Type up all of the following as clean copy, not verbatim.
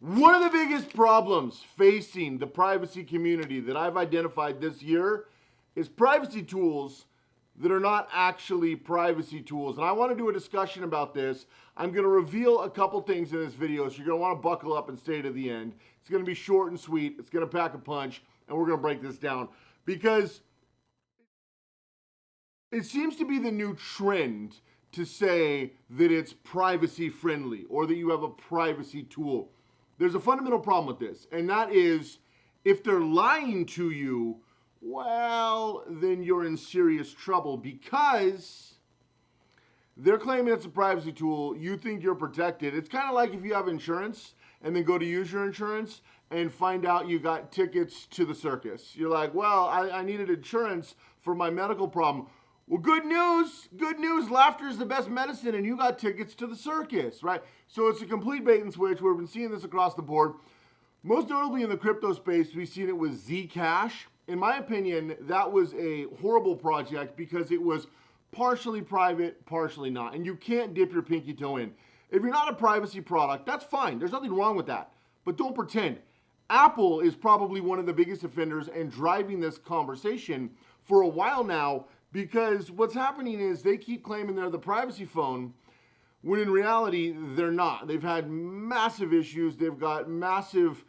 One of the biggest problems facing the privacy community that I've identified this year is privacy tools that are not actually privacy tools. And I want to do a discussion about this. I'm going to reveal a couple things in this video, so you're going to want to buckle up and stay to the end. It's going to be short and sweet. It's going to pack a punch, and we're going to break this down because it seems to be the new trend to say that it's privacy friendly or that you have a privacy tool. There's a fundamental problem with this, and that is if they're lying to you, well, then you're in serious trouble because they're claiming it's a privacy tool. You think you're protected. It's kind of like if you have insurance and then go to use your insurance and find out you got tickets to the circus. You're like, well, I needed insurance for my medical problem. Well, good news, laughter is the best medicine, and you got tickets to the circus, right? So it's a complete bait and switch. We've been seeing this across the board. Most notably in the crypto space, we've seen it with Zcash. In my opinion, that was a horrible project because it was partially private, partially not, and you can't dip your pinky toe in. If you're not a privacy product, that's fine. There's nothing wrong with that, but don't pretend. Apple is probably one of the biggest offenders and driving this conversation for a while now, because what's happening is they keep claiming they're the privacy phone when in reality they're not. They've had massive issues. They've got massive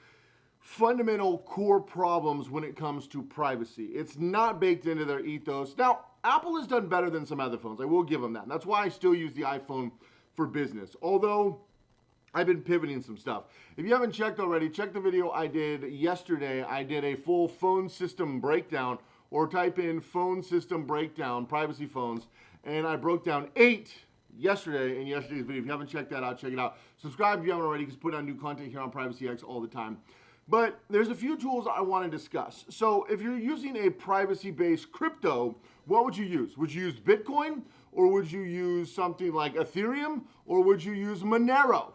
fundamental core problems when it comes to privacy. It's not baked into their ethos. Now, Apple has done better than some other phones. I will give them that. And that's why I still use the iPhone for business. Although I've been pivoting some stuff. If you haven't checked already, check the video I did yesterday. I did a full phone system breakdown, or type in phone system breakdown, privacy phones, and I broke down 8 yesterday in yesterday's video. If you haven't checked that out, check it out. Subscribe if you haven't already, because I put out new content here on Privacy X all the time. But there's a few tools I want to discuss. So if you're using a privacy-based crypto, what would you use? Would you use Bitcoin, or would you use something like Ethereum, or would you use Monero?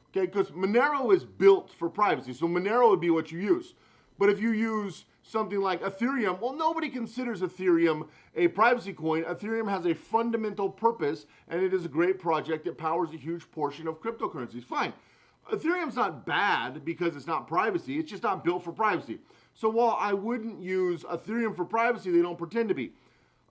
Okay, because Monero is built for privacy, so Monero would be what you use. But if you use something like Ethereum, well, nobody considers Ethereum a privacy coin. Ethereum has a fundamental purpose, and it is a great project that powers a huge portion of cryptocurrencies. Fine. Ethereum's not bad because it's not privacy. It's just not built for privacy. So while I wouldn't use Ethereum for privacy, they don't pretend to be.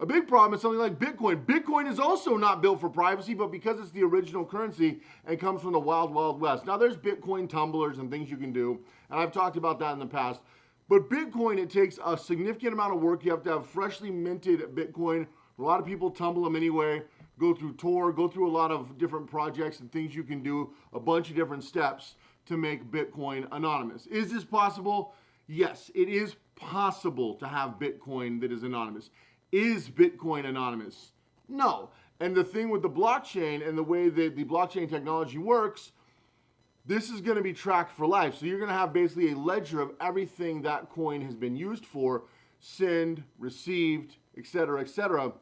A big problem is something like Bitcoin. Bitcoin is also not built for privacy, but because it's the original currency and comes from the wild, wild west. Now, there's Bitcoin tumblers and things you can do, and I've talked about that in the past. But Bitcoin, it takes a significant amount of work. You have to have freshly minted Bitcoin. A lot of people tumble them anyway, go through TOR, go through a lot of different projects and things you can do, a bunch of different steps to make Bitcoin anonymous. Is this possible? Yes, it is possible to have Bitcoin that is anonymous. Is Bitcoin anonymous? No. And the thing with the blockchain and the way that the blockchain technology works, this is going to be tracked for life. So you're going to have basically a ledger of everything that coin has been used for, send, received, etc., etc.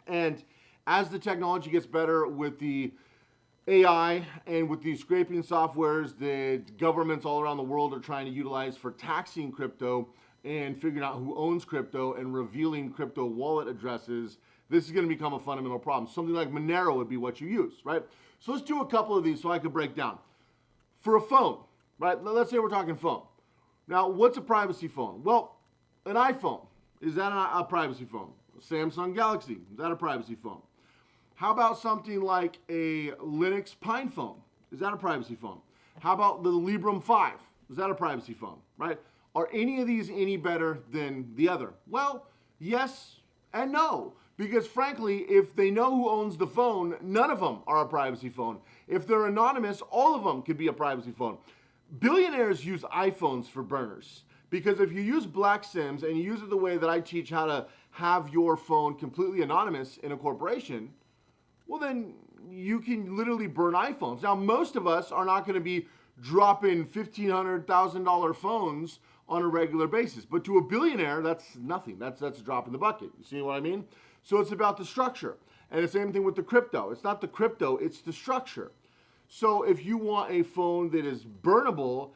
And as the technology gets better with the AI and with these scraping softwares that governments all around the world are trying to utilize for taxing crypto and figuring out who owns crypto and revealing crypto wallet addresses, this is going to become a fundamental problem. Something like Monero would be what you use, right? So let's do a couple of these so I could break down. For a phone, right? Let's say we're talking phone. Now, what's a privacy phone? Well, an iPhone. Is that a privacy phone? A Samsung Galaxy. Is that a privacy phone? How about something like a Linux Pine phone? Is that a privacy phone? How about the Librem 5? Is that a privacy phone, right? Are any of these any better than the other? Well, yes and no. Because frankly, if they know who owns the phone, none of them are a privacy phone. If they're anonymous, all of them could be a privacy phone. Billionaires use iPhones for burners. Because if you use Black SIMs and you use it the way that I teach how to have your phone completely anonymous in a corporation, well then you can literally burn iPhones. Now most of us are not going to be dropping $1,500, $1,000 phones on a regular basis. But to a billionaire, that's nothing. That's a drop in the bucket. You see what I mean? So it's about the structure. And the same thing with the crypto. It's not the crypto, it's the structure. So if you want a phone that is burnable,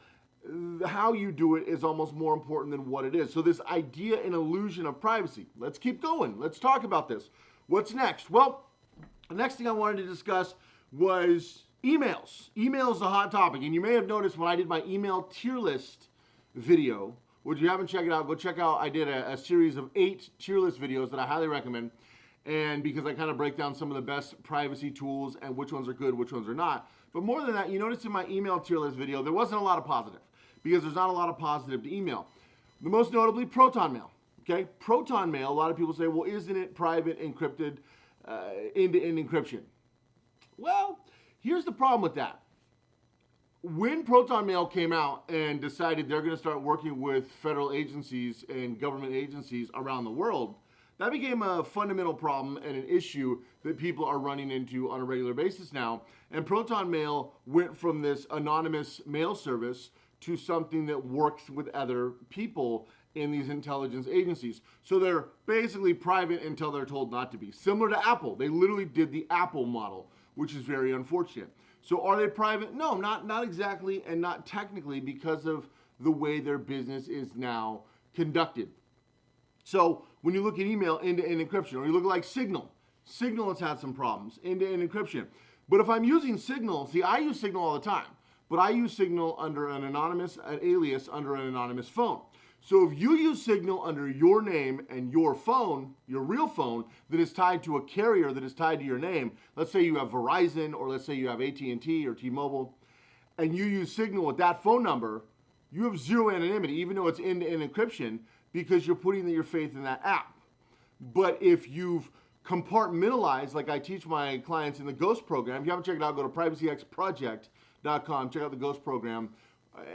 how you do it is almost more important than what it is. So this idea and illusion of privacy. Let's keep going. Let's talk about this. What's next? Well, the next thing I wanted to discuss was Emails. Email is a hot topic, and you may have noticed when I did my email tier list video, which you haven't checked it out, go check out. I did a series of 8 tier list videos that I highly recommend, and because I kind of break down some of the best privacy tools and which ones are good, which ones are not. But more than that, you notice in my email tier list video, there wasn't a lot of positive, because there's not a lot of positive to email. The most notably, Protonmail. Okay, Protonmail, a lot of people say, well, isn't it private, encrypted, end-to-end encryption? Well, here's the problem with that. When Protonmail came out and decided they're going to start working with federal agencies and government agencies around the world, that became a fundamental problem and an issue that people are running into on a regular basis now. And Protonmail went from this anonymous mail service to something that works with other people in these intelligence agencies. So they're basically private until they're told not to be. Similar to Apple. They literally did the Apple model, which is very unfortunate. So are they private? No, not exactly, and not technically, because of the way their business is now conducted. So when you look at email, end-to-end encryption, or you look like Signal. Signal has had some problems, end-to-end encryption. But if I'm using Signal, see, I use Signal all the time, but I use Signal under an alias under an anonymous phone. So if you use Signal under your name and your phone, your real phone, that is tied to a carrier that is tied to your name, let's say you have Verizon, or let's say you have AT&T or T-Mobile, and you use Signal with that phone number, you have zero anonymity, even though it's end-to-end encryption, because you're putting your faith in that app. But if you've compartmentalized, like I teach my clients in the Ghost program, if you haven't checked it out, go to privacyxproject.com, check out the Ghost program,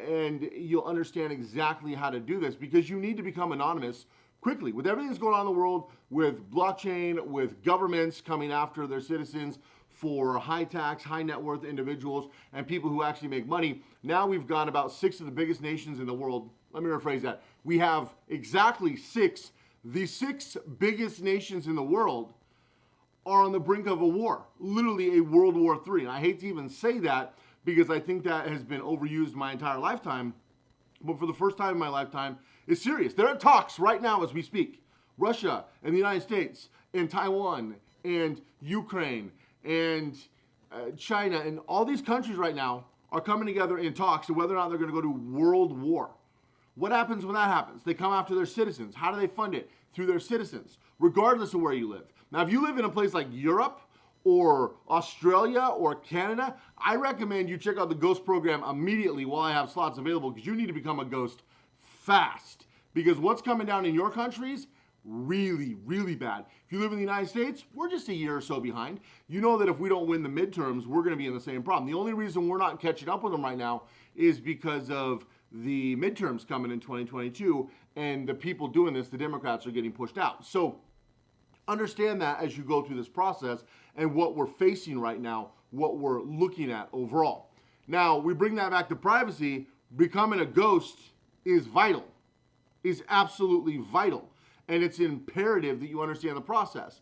and you'll understand exactly how to do this, because you need to become anonymous quickly. With everything that's going on in the world, with blockchain, with governments coming after their citizens for high tax, high net worth individuals, and people who actually make money, now we've got about 6 of the biggest nations in the world. Let me rephrase that. We have exactly 6. The 6 biggest nations in the world are on the brink of a war, literally a World War III. And I hate to even say that, because I think that has been overused my entire lifetime. But for the first time in my lifetime, it's serious. There are talks right now as we speak. Russia and the United States and Taiwan and Ukraine and China and all these countries right now are coming together in talks to whether or not they're going to go to world war. What happens when that happens? They come after their citizens. How do they fund it? Through their citizens, regardless of where you live. Now, if you live in a place like Europe or Australia or Canada, I recommend you check out the Ghost program immediately while I have slots available, because you need to become a ghost fast. Because what's coming down in your countries, really, really bad. If you live in the United States, we're just a year or so behind. You know that if we don't win the midterms, we're going to be in the same problem. The only reason we're not catching up with them right now is because of the midterms coming in 2022, and the people doing this, the Democrats, are getting pushed out. So understand that as you go through this process and what we're facing right now, what we're looking at overall. Now, we bring that back to privacy. Becoming a ghost is vital, is absolutely vital. And it's imperative that you understand the process.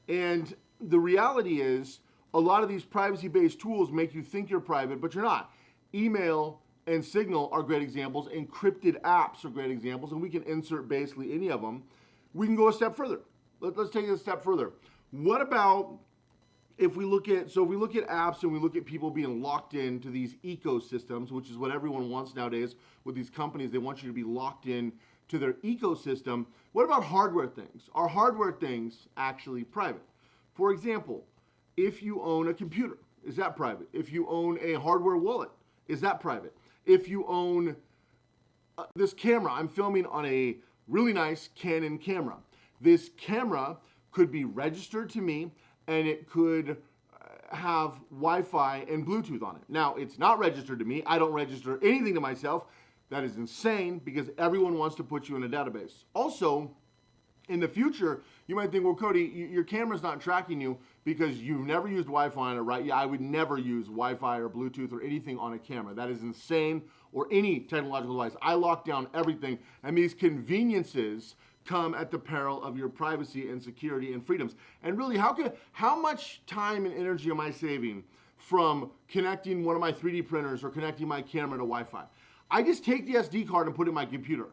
And the reality is, a lot of these privacy-based tools make you think you're private, but you're not. Email and Signal are great examples. Encrypted apps are great examples, and we can insert basically any of them. We can go a step further. Let's take it a step further. What about if we look at apps and we look at people being locked into these ecosystems, which is what everyone wants nowadays with these companies. They want you to be locked in to their ecosystem. What about hardware things? Are hardware things actually private? For example, if you own a computer, is that private? If you own a hardware wallet, is that private? If you own this camera, I'm filming on a really nice Canon camera. This camera could be registered to me, and it could have Wi-Fi and Bluetooth on it. Now, it's not registered to me. I don't register anything to myself. That is insane, because everyone wants to put you in a database. Also, in the future, you might think, well, Cody, your camera's not tracking you because you've never used Wi-Fi on it, right? Yeah, I would never use Wi-Fi or Bluetooth or anything on a camera. That is insane, or any technological device. I lock down everything, and these conveniences come at the peril of your privacy and security and freedoms. And really, how much time and energy am I saving from connecting one of my 3D printers or connecting my camera to Wi-Fi? I just take the SD card and put it in my computer.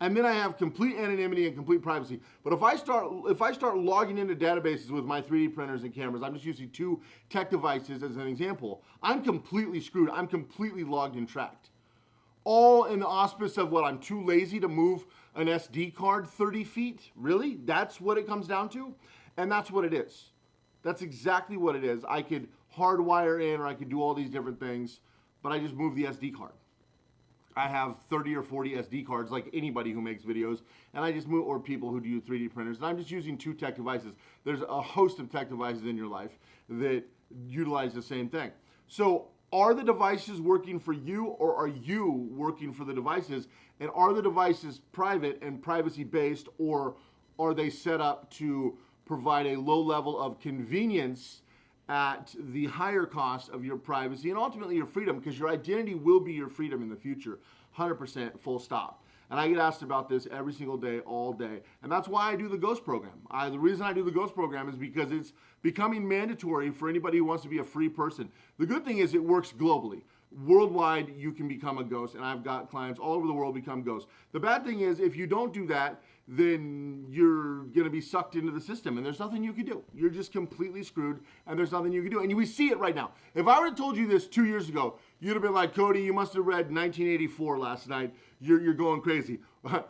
And then I have complete anonymity and complete privacy. But if I start logging into databases with my 3D printers and cameras, I'm just using 2 tech devices as an example, I'm completely screwed. I'm completely logged and tracked. All in the auspice of what? I'm too lazy to move an SD card 30 feet? Really? That's what it comes down to? And that's what it is. That's exactly what it is. I could hardwire in, or I could do all these different things, but I just move the SD card. I have 30 or 40 SD cards like anybody who makes videos, and I just move, or people who do 3D printers, and I'm just using 2 tech devices. There's a host of tech devices in your life that utilize the same thing. So are the devices working for you, or are you working for the devices? And are the devices private and privacy based, or are they set up to provide a low level of convenience at the higher cost of your privacy and ultimately your freedom? Because your identity will be your freedom in the future, 100%, full stop. And I get asked about this every single day, all day. And that's why I do the Ghost program. The reason I do the Ghost program is because it's becoming mandatory for anybody who wants to be a free person. The good thing is it works globally. Worldwide, you can become a ghost, and I've got clients all over the world become ghosts. The bad thing is if you don't do that, then you're going to be sucked into the system, and there's nothing you can do. You're just completely screwed, and there's nothing you can do. And we see it right now. If I would have told you this 2 years ago, you'd have been like, Cody, you must have read 1984 last night. You're going crazy.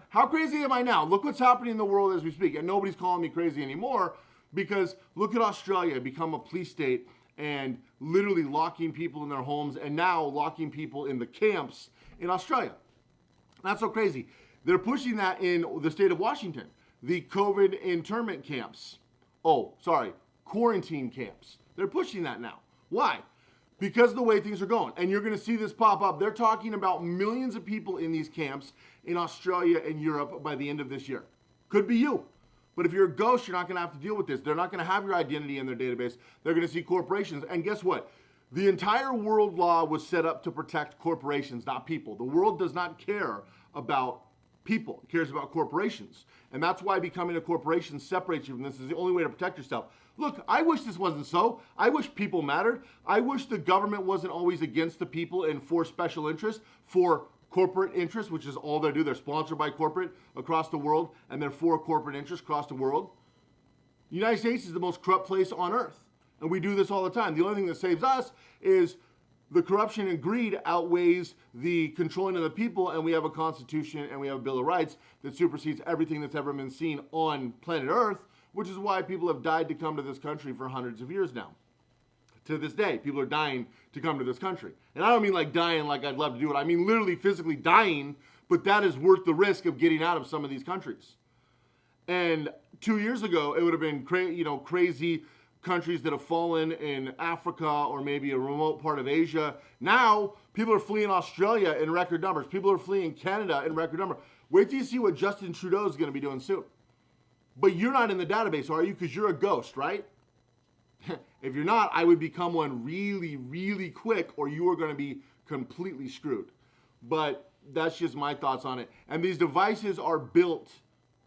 How crazy am I now? Look what's happening in the world as we speak, and nobody's calling me crazy anymore, because look at Australia become a police state and literally locking people in their homes, and now locking people in the camps in Australia. That's so crazy. They're pushing that in the state of Washington, the COVID internment camps. Quarantine camps. They're pushing that now. Why? Because of the way things are going. And you're going to see this pop up. They're talking about millions of people in these camps in Australia and Europe by the end of this year. Could be you. But if you're a ghost, you're not going to have to deal with this. They're not going to have your identity in their database. They're going to see corporations. And guess what? The entire world law was set up to protect corporations, not people. The world does not care about people. It cares about corporations. And that's why becoming a corporation separates you from this. Is the only way to protect yourself. Look, I wish this wasn't so. I wish people mattered. I wish the government wasn't always against the people and for special interests, for corporate interests, which is all they do. They're sponsored by corporate across the world, and they're for corporate interests across the world. The United States is the most corrupt place on earth, and we do this all the time. The only thing that saves us is the corruption and greed outweighs the controlling of the people, and we have a constitution and we have a Bill of Rights that supersedes everything that's ever been seen on planet Earth, which is why people have died to come to this country for hundreds of years now. To this day, people are dying to come to this country. And I don't mean like dying like I'd love to do it. I mean literally physically dying, but that is worth the risk of getting out of some of these countries. And 2 years ago, it would have been crazy countries that have fallen in Africa or maybe a remote part of Asia. Now, people are fleeing Australia in record numbers. People are fleeing Canada in record numbers. Wait till you see what Justin Trudeau is going to be doing soon. But you're not in the database, are you? Because you're a ghost, right? If you're not, I would become one really, really quick, or you are going to be completely screwed. But that's just my thoughts on it. And these devices are built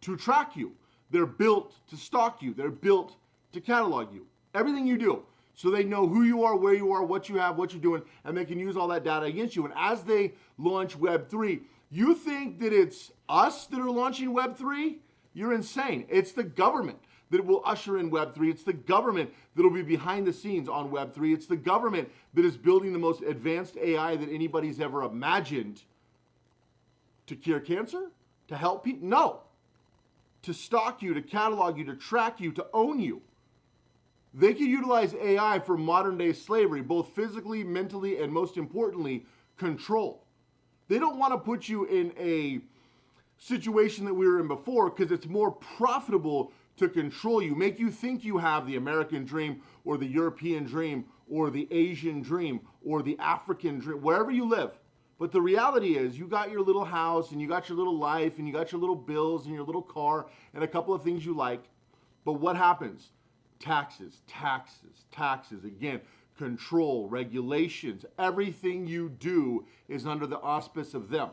to track you. They're built to stalk you. They're built to catalog you. Everything you do. So they know who you are, where you are, what you have, what you're doing, and they can use all that data against you. And as they launch Web3, you think that it's us that are launching Web3? You're insane. It's the government that will usher in Web3. It's the government that will be behind the scenes on Web3. It's the government that is building the most advanced AI that anybody's ever imagined to cure cancer, to help people. No. To stalk you, to catalog you, to track you, to own you. They can utilize AI for modern day slavery, both physically, mentally, and most importantly, control. They don't want to put you in a situation that we were in before because it's more profitable to control you, make you think you have the American dream or the European dream or the Asian dream or the African dream, wherever you live. But the reality is you got your little house and you got your little life and you got your little bills and your little car and a couple of things you like. But what happens? Taxes, taxes, taxes. Again, control, regulations. Everything you do is under the auspice of them.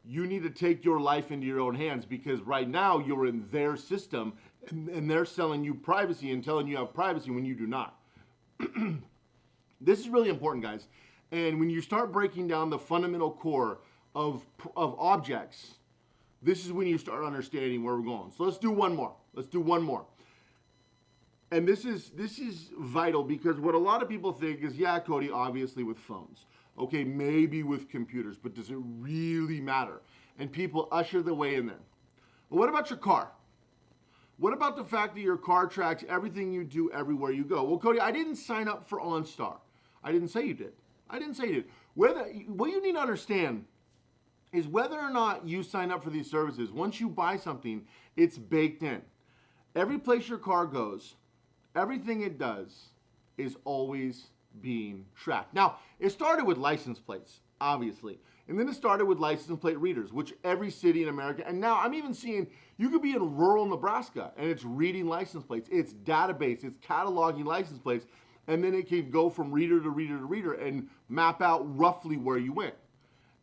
You need to take your life into your own hands because right now you're in their system and they're selling you privacy and telling you have privacy when you do not. This is really important, guys. And when you start breaking down the fundamental core of objects, this is when you start understanding where we're going. So let's do one more. And this is vital, because what a lot of people think is, yeah, Cody, obviously with phones. Okay, maybe with computers, but does it really matter? And people usher their way in there. But what about your car? What about the fact that your car tracks everything you do everywhere you go? Well, Cody, I didn't sign up for OnStar. I didn't say you did. What you need to understand is whether or not you sign up for these services, once you buy something, it's baked in. Every place your car goes, everything it does is always being tracked. Now, it started with license plates, obviously. And then it started with license plate readers, which every city in America, and now I'm even seeing, you could be in rural Nebraska and it's reading license plates. It's database, it's cataloging license plates, and then it can go from reader to reader to reader and map out roughly where you went.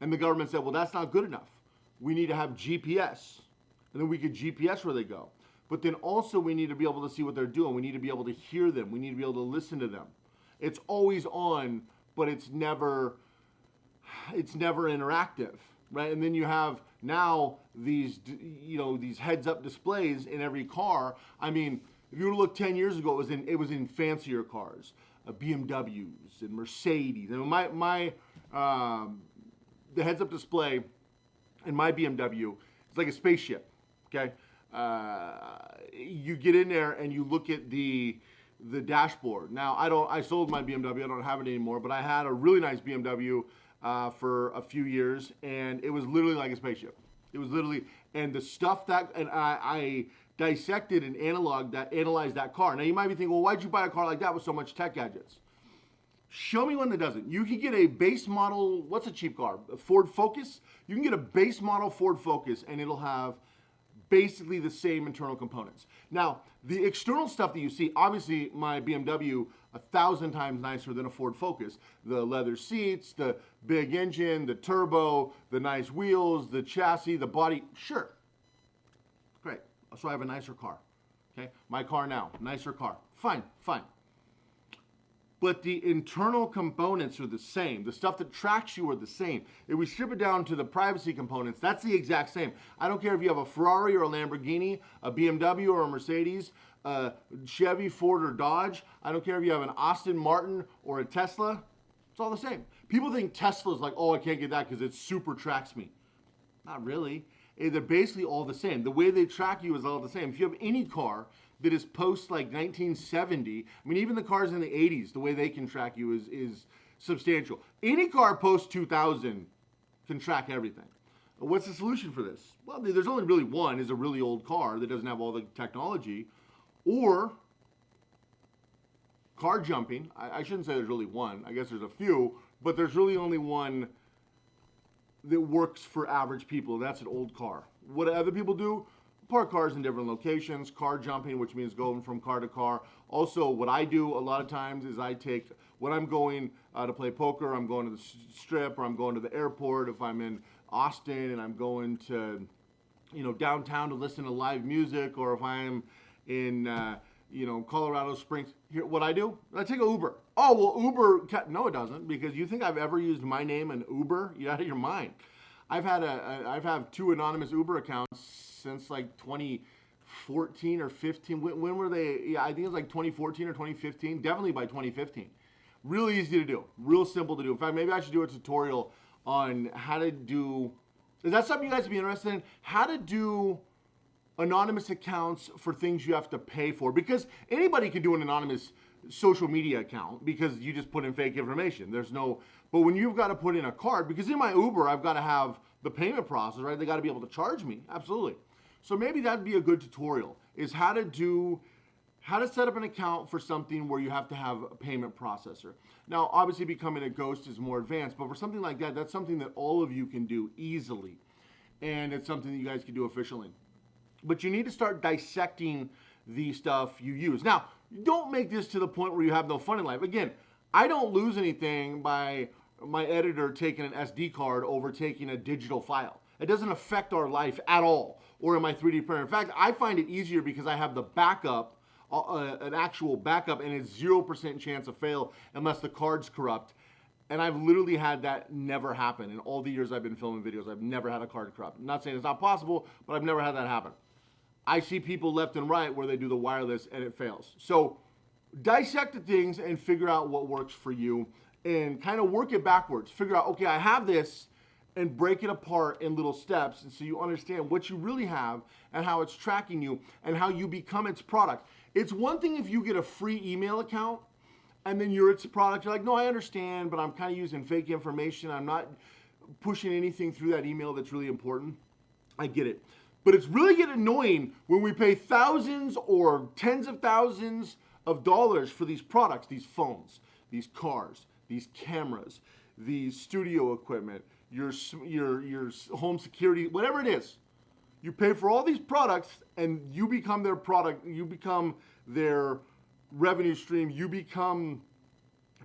And the government said, well, that's not good enough. We need to have GPS. And then we could GPS where they go. But then also we need to be able to see what they're doing. We need to be able to hear them. We need to be able to listen to them. It's always on, but it's never interactive, right? And then you have now these heads-up displays in every car. I mean, if you were to look 10 years ago, it was in fancier cars, BMWs and Mercedes. And the heads-up display in my BMW is like a spaceship, okay? You get in there and you look at the dashboard. Now, I sold my BMW, I don't have it anymore, but I had a really nice BMW for a few years, and it was literally like a spaceship. It was literally, and the stuff and I dissected and analyzed that car. Now, you might be thinking, well, why'd you buy a car like that with so much tech gadgets? Show me one that doesn't. You can get a base model, what's a cheap car? A Ford Focus? You can get a base model Ford Focus and it'll have basically the same internal components. Now, the external stuff that you see, obviously my BMW 1,000 times nicer than a Ford Focus. The leather seats, the big engine, the turbo, the nice wheels, the chassis, the body, sure. Great, so I have a nicer car, okay? My car now, nicer car, fine. But the internal components are the same. The stuff that tracks you are the same. If we strip it down to the privacy components, that's the exact same. I don't care if you have a Ferrari or a Lamborghini, a BMW or a Mercedes, a Chevy, Ford, or Dodge. I don't care if you have an Aston Martin or a Tesla. It's all the same. People think Tesla's like, oh, I can't get that because it super tracks me. Not really. They're basically all the same. The way they track you is all the same. If you have any car that is post like 1970, I mean, even the cars in the 80s, the way they can track you is substantial. Any car post 2000 can track everything. What's the solution for this? Well, there's only really one, is a really old car that doesn't have all the technology, or car jumping. I shouldn't say there's really one. I guess there's a few, but there's really only one that works for average people. That's an old car. What other people do? Park cars in different locations, car jumping, which means going from car to car. Also, what I do a lot of times is when I'm going to play poker, I'm going to the strip, or I'm going to the airport. If I'm in Austin and I'm going to, downtown to listen to live music, or if I'm in, Colorado Springs, what I do? I take an Uber. Oh, well, Uber, no, it doesn't, because you think I've ever used my name in Uber? You're out of your mind. I've had 2 anonymous Uber accounts since like 2014 or 15. When were they? Yeah, I think it was like 2014 or 2015. Definitely by 2015. Really easy to do. Real simple to do. In fact, maybe I should do a tutorial on how to do. Is that something you guys would be interested in? How to do anonymous accounts for things you have to pay for. Because anybody can do an anonymous social media account because you just put in fake information. But when you've got to put in a card, because in my Uber, I've got to have the payment process, right? They got to be able to charge me. Absolutely. So maybe that'd be a good tutorial, is how to set up an account for something where you have to have a payment processor. Now, obviously becoming a ghost is more advanced, but for something like that, that's something that all of you can do easily. And it's something that you guys can do efficiently. But you need to start dissecting the stuff you use. Now, don't make this to the point where you have no fun in life. Again, I don't lose anything by my editor taking an SD card over taking a digital file. It doesn't affect our life at all, or in my 3D printer. In fact, I find it easier because I have the backup, an actual backup, and it's 0% chance of fail unless the card's corrupt. And I've literally had that never happen in all the years I've been filming videos. I've never had a card corrupt. I'm not saying it's not possible, but I've never had that happen. I see people left and right where they do the wireless and it fails. So dissect the things and figure out what works for you and kind of work it backwards. Figure out, okay, I have this, and break it apart in little steps, and so you understand what you really have and how it's tracking you and how you become its product. It's one thing if you get a free email account and then you're its product. You're like, no, I understand, but I'm kind of using fake information. I'm not pushing anything through that email that's really important. I get it. But it's really getting annoying when we pay thousands or tens of thousands of dollars for these products, these phones, these cars, these cameras, these studio equipment, your home security, whatever it is. You pay for all these products and you become their product, you become their revenue stream, you become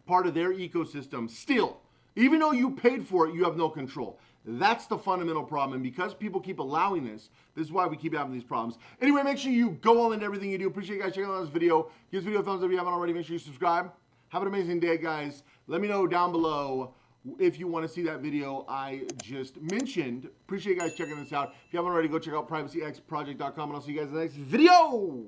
part of their ecosystem still. Even though you paid for it, you have no control. That's the fundamental problem, and because people keep allowing this is why we keep having these problems. Anyway, make sure you go all into everything you do. Appreciate you guys checking out this video. Give this video a thumbs up if you haven't already. Make sure you subscribe. Have an amazing day, guys. Let me know down below if you want to see that video I just mentioned. Appreciate you guys checking this out. If you haven't already, go check out privacyxproject.com, and I'll see you guys in the next video.